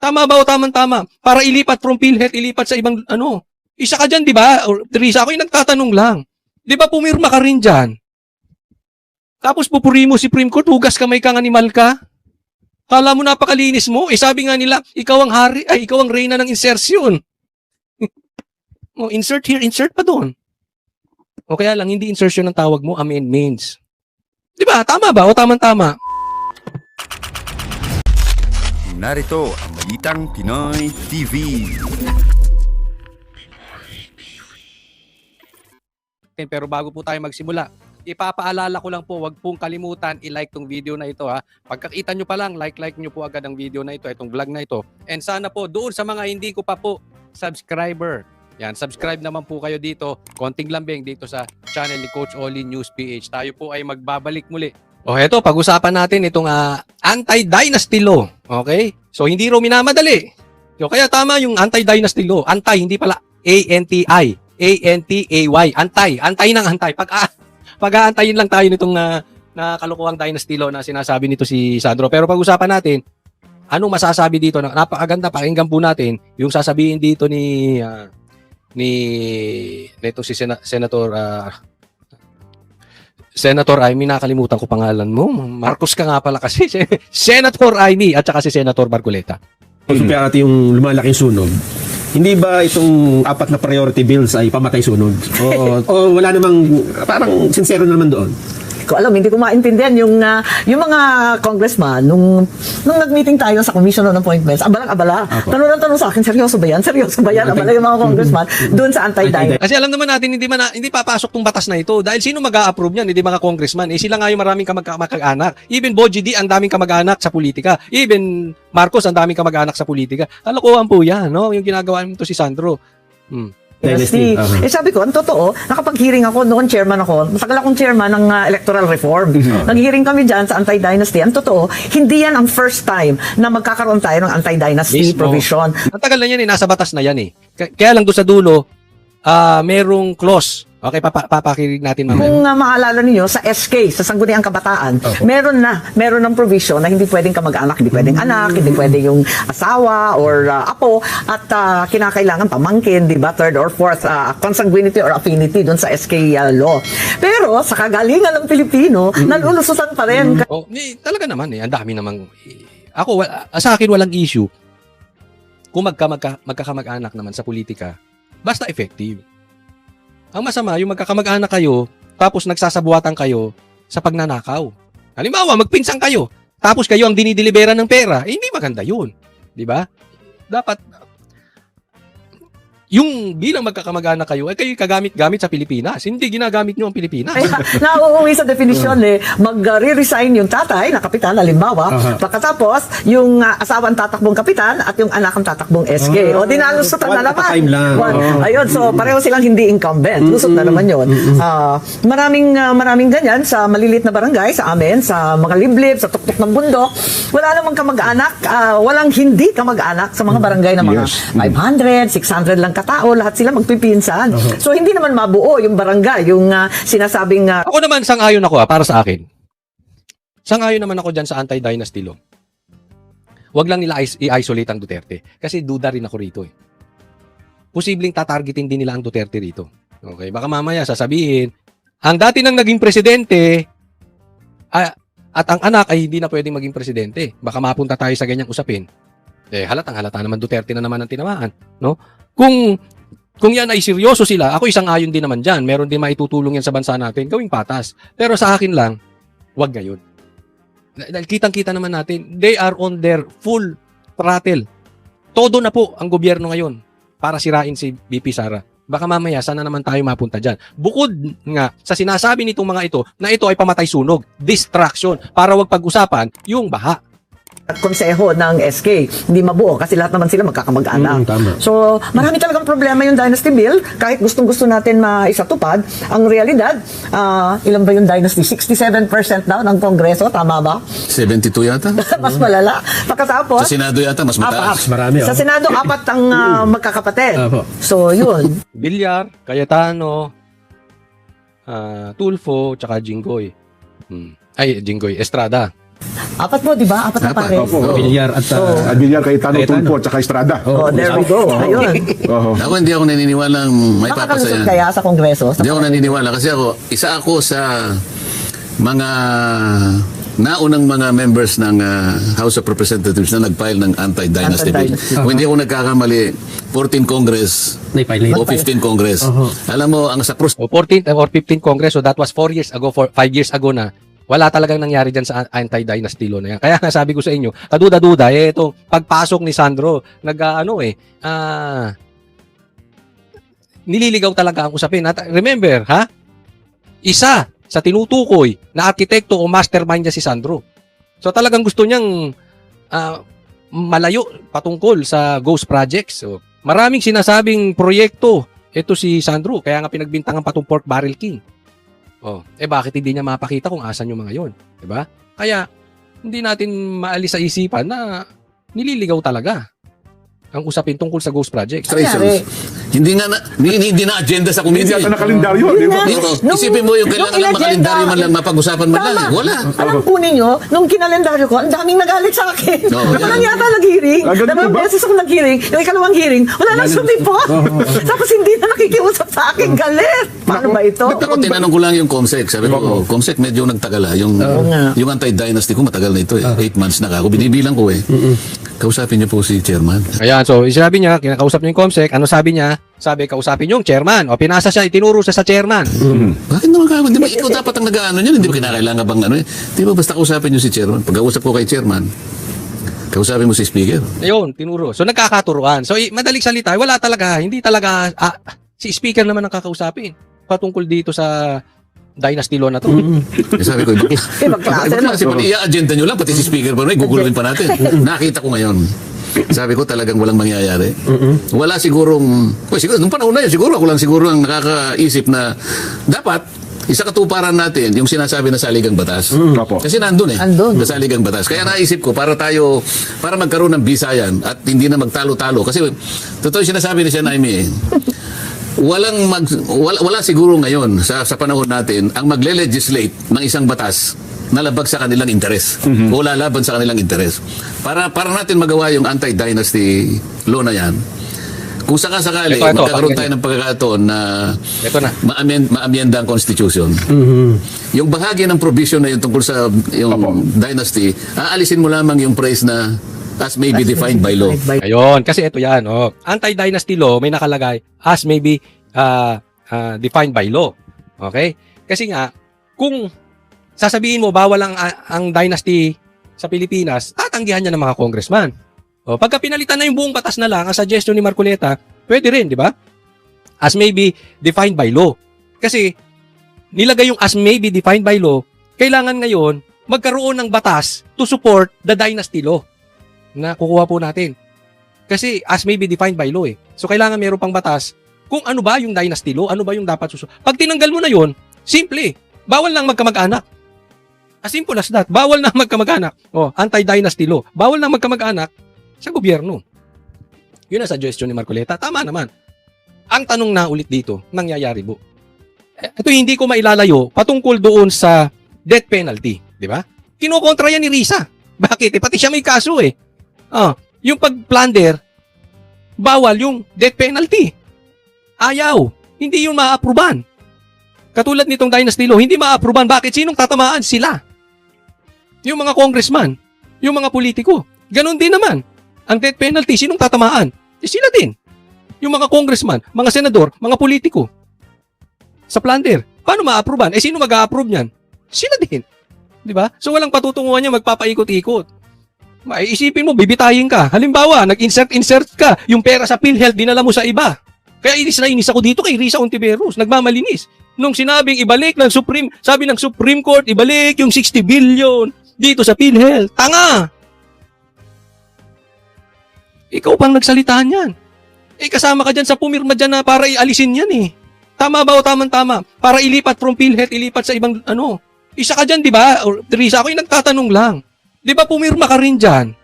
Tama ba o tamang-tama? Para ilipat from PhilHealth, ilipat sa ibang, isa ka dyan, di ba? Or, Teresa, ako yung nagtatanong lang. Di ba pumirma ka rin dyan? Tapos pupuri mo si Supreme Court, hugas kamay kang animal ka? Kala mo napakalinis mo? Sabi nga nila, ikaw ang hari, ikaw ang reyna ng insertion. Insert here, insert pa doon. O kaya lang, hindi insertion ang tawag mo, amendments. Di ba? Tama ba? O tamang-tama? Narito ang Balitang Pinoy TV. Pero bago po tayo magsimula, ipapaalala ko lang po, wag pong kalimutan i-like tong video na ito ha. Pagkakita nyo pa lang, like nyo po agad ang video na ito, itong vlog na ito. And sana po, doon sa mga hindi ko pa po subscriber, yan, subscribe naman po kayo dito, konting lambing dito sa channel ni Coach Oli News PH. Tayo po ay magbabalik muli. Eto, pag-usapan natin itong anti-dynasty law. Okay? So, hindi raw minamadali. So, kaya tama yung anti-dynasty law. Anti, hindi pala A-N-T-I. A-N-T-A-Y. Antay. Antay ng antay. Pag-aantayin lang tayo nitong na kalokohang dynasty law na sinasabi nito si Sandro. Pero pag-usapan natin, anong masasabi dito? Napakaganda, pakinggan po natin yung sasabihin dito ni si Senator Amy, nakalimutan ko pangalan mo. Marcos ka nga pala kasi. Senator Amy at saka si Senator Marcoleta. Kaya yung lumalaking sunog, hindi ba itong apat na priority bills ay pamatay sunog? O wala namang, parang sincero naman doon? Ko alam, hindi ko maintindihan yung mga congressman nung nag-meeting tayo sa Commission on Appointments, abalang-abala. Tanong ng tanong sa akin, seryoso ba yan? Seryoso ba yan? Abala yung mga congressman doon sa anti-dynasty. Kasi alam naman natin hindi papasok tong batas na ito dahil sino mag-a-approve niyan? Hindi mga congressman. Sila nga yung maraming kamag-anak. Even Boji D, ang daming kamag-anak sa politika. Even Marcos, ang daming kamag-anak sa politika. Kalokohan po yan, no? Yung ginagawa nito si Sandro. Dynasty. Sabi ko, ang totoo, nakapag-hearing ako, noon chairman ako, matagal akong chairman ng electoral reform. Nag-hearing kami dyan sa anti-dynasty. Ang totoo, hindi yan ang first time na magkakaroon tayo ng anti-dynasty provision. Ang tagal na yan nasa batas na yan Kaya lang doon sa dulo, merong clause. Okay, papakinig natin mamaya. Kung maalala niyo sa SK, sa Sangguniang Kabataan, meron ng provision na hindi pwedeng kamag-anak, hindi pwedeng anak, hindi pwedeng yung asawa or apo, at kinakailangan pamangkin, di ba, third or fourth consanguinity or affinity doon sa SK law. Pero sa kagalingan ng Pilipino, nalulususan pa rin. Talaga naman ang dami namang ako sa akin walang issue kung magkakamag-anak naman sa politika, basta effective. Ang masama, yung magkakamag-anak kayo, tapos nagsasabuatan kayo sa pagnanakaw. Halimbawa, magpinsan kayo, tapos kayo ang dinideliveran ng pera, hindi maganda yun. Di ba? Dapat, yung bilang magkakamag-anak kayo, kayo kagamit-gamit sa Pilipinas. Hindi ginagamit nyo ang Pilipinas. Nauuwi sa definisyon mag-re-resign yung tatay na kapitan, halimbawa, pagkatapos, yung asawa ang tatakbong kapitan at yung anak ang tatakbong SK. O dinalusutan na naman. Ayun, so pareho silang hindi incumbent. Lusot na naman yun. Maraming ganyan sa malilit na barangay, sa amin, sa mga liblib, sa tuktok ng bundok. Wala namang kamag-anak, walang hindi kamag-anak sa mga barangay na mga 500, 600 lang katao, lahat sila magpipinsan. So, hindi naman mabuo yung barangay, yung sinasabing... Ako naman, sang-ayon ako para sa akin. Sang-ayon naman ako dyan sa anti-dynasty law. Huwag lang nila i-isolate ang Duterte. Kasi duda rin ako rito Posibleng tatargetin din nila ang Duterte rito. Okay, baka mamaya sasabihin, ang dati nang naging presidente, at ang anak ay hindi na pwedeng maging presidente. Baka mapunta tayo sa ganyang usapin. Halatang halata naman Duterte na naman ang tinamaan, no? Kung yan ay seryoso sila, ako isang ayon din naman dyan. Meron din maitutulong yan sa bansa natin, gawing patas. Pero sa akin lang, wag ngayon. Dahil kitang-kita naman natin, they are on their full throttle. Todo na po ang gobyerno ngayon para sirain si VP Sara. Baka mamaya, sana naman tayo mapunta dyan. Bukod nga sa sinasabi nitong mga ito, na ito ay pamatay sunog, distraction, para wag pag-usapan yung baha. At konseho ng SK, hindi mabuo kasi lahat naman sila magkakamag-anak. So, marami talagang problema yung Dynasty Bill. Kahit gustong-gusto natin maisatupad, ang realidad, ilan ba yung Dynasty? 67% daw ng Kongreso, tama ba? 72 yata? Mas malala. Pagkatapos, Sa Senado yata, mas mataas. Marami, sa Senado, 4 ang magkakapatid. So, yun. Villar, Cayetano, Tulfo, tsaka Jinggoy. Jinggoy, Estrada. Apat mo, di ba? Apat na Apat. pare. Opo. Bilyar at Villar, Cayetano, Cayetano. Tulfo, at saka Estrada. Oh, there we go. Ayun. Oo. Ako hindi ako naniniwala may papasa Makakalusot yan. kaya sa Kongreso? Hindi ako naniniwala kasi isa ako sa mga naunang mga members ng House of Representatives na nag-file ng anti-dynasty bill. Anti-dynasty. Kung hindi ako nagkakamali, 14 Congress naipilate. o 15 Congress. Alam mo, ang sa O 14 or 15 Congress, so that was 4 years ago, 5 years ago na, wala talagang nangyari dyan sa anti-dynasty law na yan. Kaya nga sabi ko sa inyo, kaduda-duda, ito, pagpasok ni Sandro, nililigaw talaga ang usapin. At remember, isa sa tinutukoy na arkitekto o mastermind niya si Sandro. So talagang gusto niyang malayo patungkol sa ghost projects. So, maraming sinasabing proyekto ito si Sandro, kaya nga pinagbintangan patong Pork Barrel King. Bakit hindi niya mapakita kung asan yung mga yon, 'di ba? Kaya hindi natin maalis sa isipan na nililigaw talaga ang usapin tungkol sa ghost projects. Nangyari. Hindi na agenda sa Hindi committee. yata na kalendaryo, di ba? Isipin mo yung kailangan ng makalendaryo man lang mapag-usapan man lang. Wala. Alam po ninyo, nung kinalendaryo ko, ang daming nagalit sa akin. Oo, yan. Walang yata nag-hearing. Ganun Dalawang ba? beses ako nag-hearing. Yung ikalawang hearing, wala nang sumipot. Tapos hindi na nakikiusap sa akin. Galit. Paano ba ito? Ako tinanong ko lang yung COMSEC. Sabi ko, COMSEC medyo nagtagal yung anti-dynasty ko matagal na ito 8 months na ako. Binibilang ko Kausapin niyo po si chairman. Ayan, so sinabi niya, kinakausap niya yung COMSEC, ano sabi niya? Sabi, kausapin niyo yung chairman. O pinasa siya, itinuro siya sa chairman. Bakit naman ka? Di ba ikaw dapat ang nag-ano niyan? Hindi ba kinakailangan bang ano Di ba basta kausapin niyo si chairman? Pag-ausap ko kay chairman, kausapin mo si speaker. Ayun, tinuro. So nagkakaturuan. So madaling salita, wala talaga, hindi talaga, si speaker naman ang kakausapin patungkol dito sa dynasty law na to. Sabi ko, Ibang klase na. Kasi pati i-agenda nyo lang, pati si speaker pa rin, guguluhin pa natin. Nakita ko ngayon. Sabi ko talagang walang mangyayari. Wala sigurong, siguro, nung panahon na yun, siguro ako lang siguro ang nakakaisip na dapat, isa katuparan natin yung sinasabi na saligang batas. Opo. Kasi nandun Andun. na saligang batas. Kaya naisip ko, para magkaroon ng bisayan at hindi na magtalo-talo. Kasi, totoo yung sinasabi ni Siya Naimi wala siguro ngayon sa panahon natin ang magle-legislate ng isang batas na labag sa kanilang interes o lalaban sa kanilang interes. Para natin magawa yung anti-dynasty law na yan, kung sakasakali Ito, magkakaroon pakinggan tayo ng pagkakataon na Ito na. ma-amenda ang Constitution. Yung bahagi ng provision na yun tungkol sa yung dynasty, aalisin mo lamang yung phrase na as may be defined by law. Ayun, kasi ito yan. Anti-dynasty law, may nakalagay as may be defined by law. Okay? Kasi nga, kung sasabihin mo bawal ang dynasty sa Pilipinas, tatanggihan niya ng mga congressman. Pagka pinalitan na yung buong batas na lang, ang suggestion ni Marcoleta, pwede rin, di ba? As may be defined by law. Kasi, nilagay yung as may be defined by law, kailangan ngayon magkaroon ng batas to support the dynasty law na kukuha po natin. Kasi as may be defined by law So, kailangan meron pang batas kung ano ba yung dynasty law, ano ba yung dapat susunod. Pag tinanggal mo na yon, simple. Bawal lang magkamag-anak. As simple as that. Bawal na magkamag-anak. Anti-dynasty law. Bawal na magkamag-anak sa gobyerno. Yun ang suggestion ni Marcoleta. Tama naman. Ang tanong na ulit dito, nangyayari po. Ito hindi ko mailalayo patungkol doon sa death penalty. Di ba? Kinokontra yan ni Risa. Bakit? Pati siya may kaso yung pag-plunder, bawal yung death penalty. Ayaw. Hindi yung ma-approvean. Katulad nitong dynasty law, hindi ma-approvean. Bakit? Sinong tatamaan? Sila. Yung mga congressman, yung mga politiko. Ganon din naman. Ang death penalty, sinong tatamaan? Sila din. Yung mga congressman, mga senador, mga politiko. Sa plunder. Paano ma-approvean? Sino mag-a-approve niyan? Sila din. Di ba? So walang patutunguhan niya magpapaikot-ikot. Isipin mo, bibitayin ka. Halimbawa, nag-insert ka. Yung pera sa PhilHealth, dinala mo sa iba. Kaya inis ako dito kay Risa Ontiveros. Nagmamalinis. Nung sinabing ibalik ng sabi ng Supreme Court, ibalik yung 60 billion dito sa PhilHealth. Tanga! Ikaw pang nagsalitaan yan. Kasama ka dyan sa pumirma dyan na para ialisin yan Tama ba o tamang-tama? Para ilipat from PhilHealth, ilipat sa ibang Isa ka dyan, di ba? Risa, ako yung nagtatanong lang. Di ba pumirma ka rin dyan?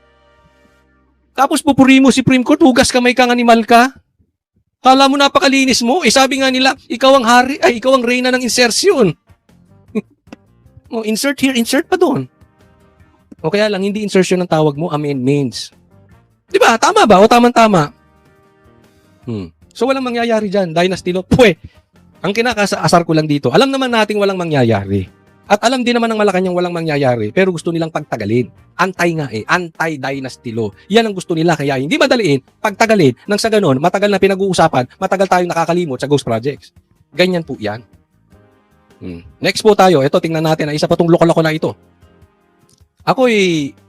Tapos pupuri mo Supreme Court, hugas kamay kang animal ka? Kala mo napakalinis mo? Sabi nga nila, ikaw ang hari, ikaw ang reyna ng insertion. Insert here, insert pa doon. O kaya lang, hindi insertion ng tawag mo, amendments. Di ba? Tama ba? O tamang-tama? So, walang mangyayari dyan. Dynasty law. Ang kinakaasar ko lang dito, alam naman nating walang mangyayari. At alam din naman ng Malacanang walang mangyayari, pero gusto nilang pagtagalin. Anti-dynasty law. Yan ang gusto nila, kaya hindi madaliin, pagtagalin, nang sa ganon, matagal na pinag-uusapan, matagal tayong nakakalimot sa ghost projects. Ganyan po yan. Next po tayo, ito tingnan natin, isa pa tong loko-loko na ito.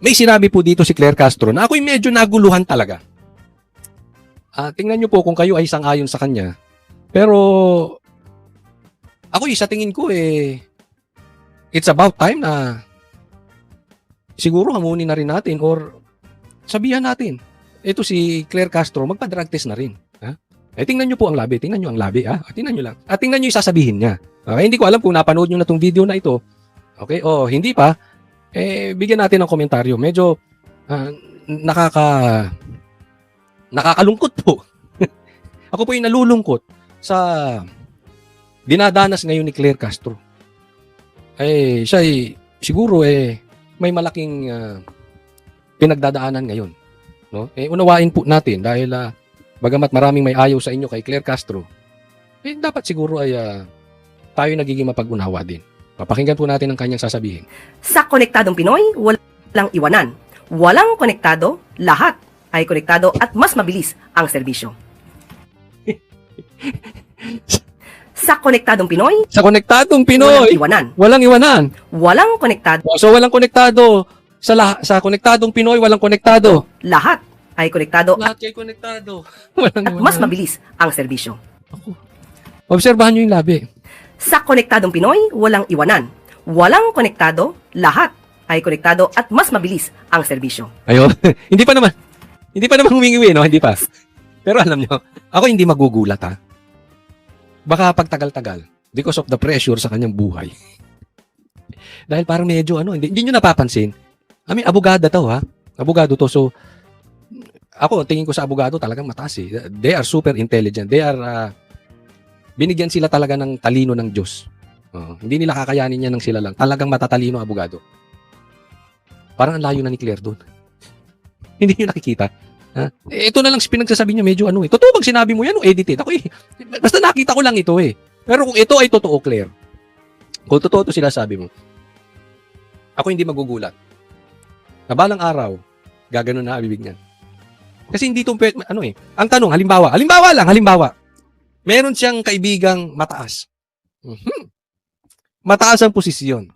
May sinabi po dito si Claire Castro na ako'y medyo naguluhan talaga. Tingnan nyo po kung kayo ay sang-ayon sa kanya. Pero, sa tingin ko it's about time na siguro hamunin na rin natin or sabihan natin. Ito si Claire Castro, magpa-drug test na rin. Tingnan nyo po ang labi. Tingnan nyo ang labi. Tingnan nyo lang. At tingnan nyo yung sasabihin niya. Okay, hindi ko alam kung napanood nyo na tong video na ito. Okay, hindi pa. Bigyan natin ng komentaryo. Medyo nakakalungkot po. Ako po yung nalulungkot sa dinadanas ngayon ni Claire Castro. Siya siguro may malaking pinagdadaanan ngayon. No? Unawain po natin dahil bagamat maraming may ayaw sa inyo kay Claire Castro, dapat siguro ay tayo nagiging mapag-unawa din. Papakinggan po natin ang kanyang sasabihin. Sa Konektadong Pinoy, walang iwanan. Walang konektado, lahat ay konektado at mas mabilis ang serbisyo. Sa Konektadong Pinoy, Walang iwanan. walang iwanan. Walang konektado, So walang konektado. Sa Konektadong Pinoy, walang konektado. lahat ay konektado Lahat kayo konektado. Walang at mas mabilis ang serbisyo. Obserbahan nyo yung labi. Sa Konektadong Pinoy, walang iwanan. Walang konektado, lahat ay konektado at mas mabilis ang serbisyo. Ayun. Hindi pa naman humingi, no? Hindi pa. Pero alam nyo, ako hindi magugulat, ha? Baka pagtagal-tagal because of the pressure sa kanyang buhay. Dahil parang medyo, hindi nyo napapansin. Abogada to, ha? Abogado to. So, ako, tingin ko sa abogado talagang mataas, eh. They are super intelligent. They are, binigyan sila talaga ng talino ng Diyos. Hindi nila kakayanin yan ng sila lang. Talagang matatalino ang abogado. Parang ang layo na ni Claire doon. Hindi nyo nakikita. Ito na lang pinagsasabi niya, medyo Totoo bang sinabi mo yan o edited? Basta nakita ko lang ito eh. Pero kung ito ay totoo, Claire, kung totoo ito sila sabi mo, ako hindi magugulat. Na balang araw, gaganon na bibig niyan. Kasi hindi itong ang tanong, halimbawa, meron siyang kaibigang mataas. Mataas ang posisyon.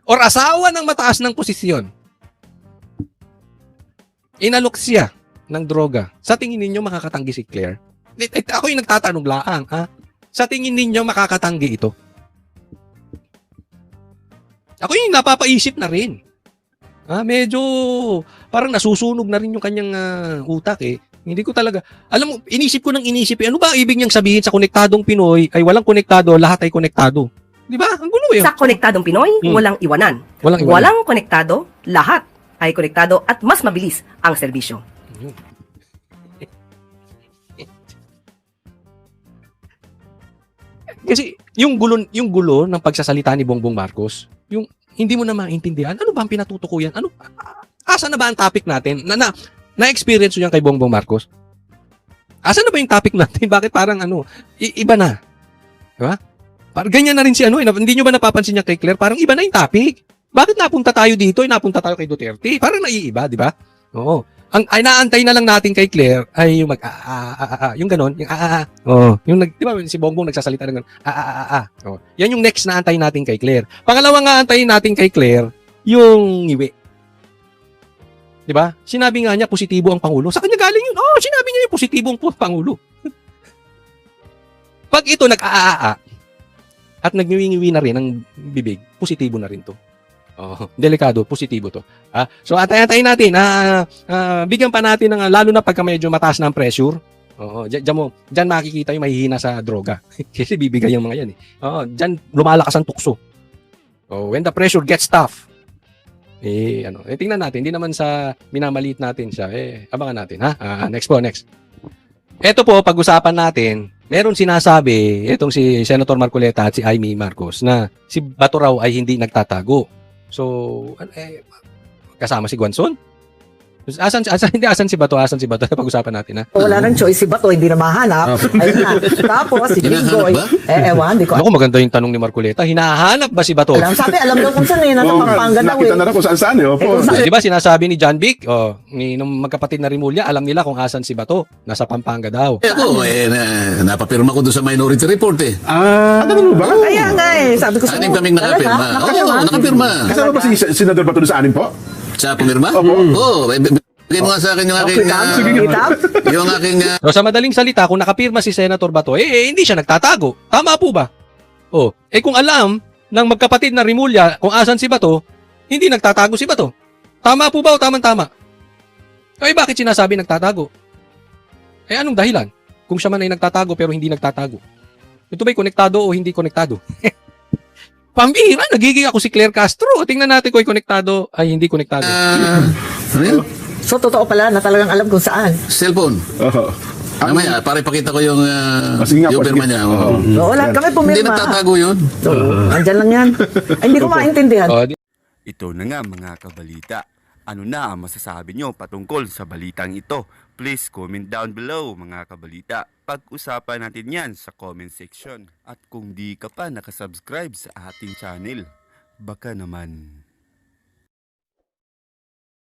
Or asawa ng mataas ng posisyon. Inalok siya ng droga. Sa tingin ninyo makakatanggi si Claire? Ako yung nagtatanong laang, ha? Sa tingin ninyo makakatanggi ito? Ako yung napapaisip na rin. Medyo parang nasusunog na rin yung kanyang utak eh. Hindi ko talaga, alam mo, inisip ko ano ba ibig niyang sabihin sa Konektadong Pinoy ay walang konektado, lahat ay konektado. Di ba? Ang gulo eh. Sa Konektadong Pinoy, walang iwanan. Walang konektado, lahat ay konektado at mas mabilis ang serbisyo. Kasi yung gulo ng pagsasalita ni Bongbong Marcos, yung hindi mo na maintindihan, ano ba ang pinatutukuyan? Asa na ba ang topic natin? Na-experience yan kay Bongbong Marcos? Asa na ba yung topic natin? Bakit parang iba na? Diba? Parang ganyan na rin si hindi nyo ba napapansin niya kay Claire? Parang iba na yung topic. Bakit napunta tayo dito? Napunta tayo kay Duterte. Parang naiiba, di ba? Oo. Ay naantay na lang natin kay Claire ay yung yung ganon, yung di ba si Bongbong nagsasalita ng ganon, yan yung next na antay natin kay Claire. Pangalawang aantayin natin kay Claire, yung ngiwi. Di ba? Sinabi nga niya positibo ang Pangulo. Sa kanya galing yun. Sinabi niya yung positibo ang Pangulo. Pag ito at nagniwi-ngiwi na rin ang bibig, positibo na rin to. Delikado, positibo to. So atay-atayin natin, bigyan pa natin ng lalo na pagka medyo mataas na ang pressure. Diyan makikita yung mahihina sa droga. Kasi bibigay yung mga yan eh. Diyan lumalakas ang tukso. When the pressure gets tough, tingnan natin, hindi naman sa minamaliit natin siya. Abangan natin, ha? Next. Ito po, pag-usapan natin, meron sinasabi, itong si Senator Marcoleta at si Amy Marcos, na si Bato raw ay hindi nagtatago. So, Kasama si Guanzon. Asan si Bato? Pag-usapan natin, ha? Wala nang choice si Bato, hindi na mahanap. Ayun na. Tapos si Jinggoy, ewan, di ko Ako, maganda yung tanong ni Marcoleta. Hinahanap ba si Bato? alam daw kung saan eh, nasa Pampanga daw Nakita eh. na rin kung saan-saan eh. Opo. kung saan- Di ba sinasabi ni John Vic, nung magkapatid na Rimulya, alam nila kung asan si Bato. Nasa Pampanga daw. Ako, napapirma ko doon sa Minority Report eh. Ano ba? Kaya nga eh, sabi ko Anim kaming nakapirma. Talaga? Oo, nakapirma. Kasama ba si Senador Bato doon sa anin po? Sa pumirma? Oo. Bigyan mo nga sa akin yung aking... yung aking... So sa madaling salita, kung nakapirma si Senator Bato, hindi siya nagtatago. Tama po ba? Kung alam ng magkapatid na Rimulya kung asan si Bato, hindi nagtatago si Bato. Tama po ba o tamang-tama? Bakit sinasabi nagtatago? Anong dahilan? Kung siya man ay nagtatago pero hindi nagtatago. Ito ba'y konektado o hindi konektado? Pambira, nagiging ako si Claire Castro. Tingnan natin kung ay konektado ay hindi konektado. Ano yun? So totoo pala na talagang alam kung saan. Cellphone. Oo. Mamaya, para ipakita ko yung, Sige nga po, yung pirma sige. niya. Oo. Oo, lahat kami pumirma. Hindi nagtatago yun. Oo, andyan lang yan. Ay, hindi ko maintindihan. Ito na nga mga kabalita. Ano na ang masasabi nyo patungkol sa balitang ito? Please comment down below mga kabalita. Pag-usapan natin yan sa comment section. At kung di ka pa nakasubscribe sa ating channel, baka naman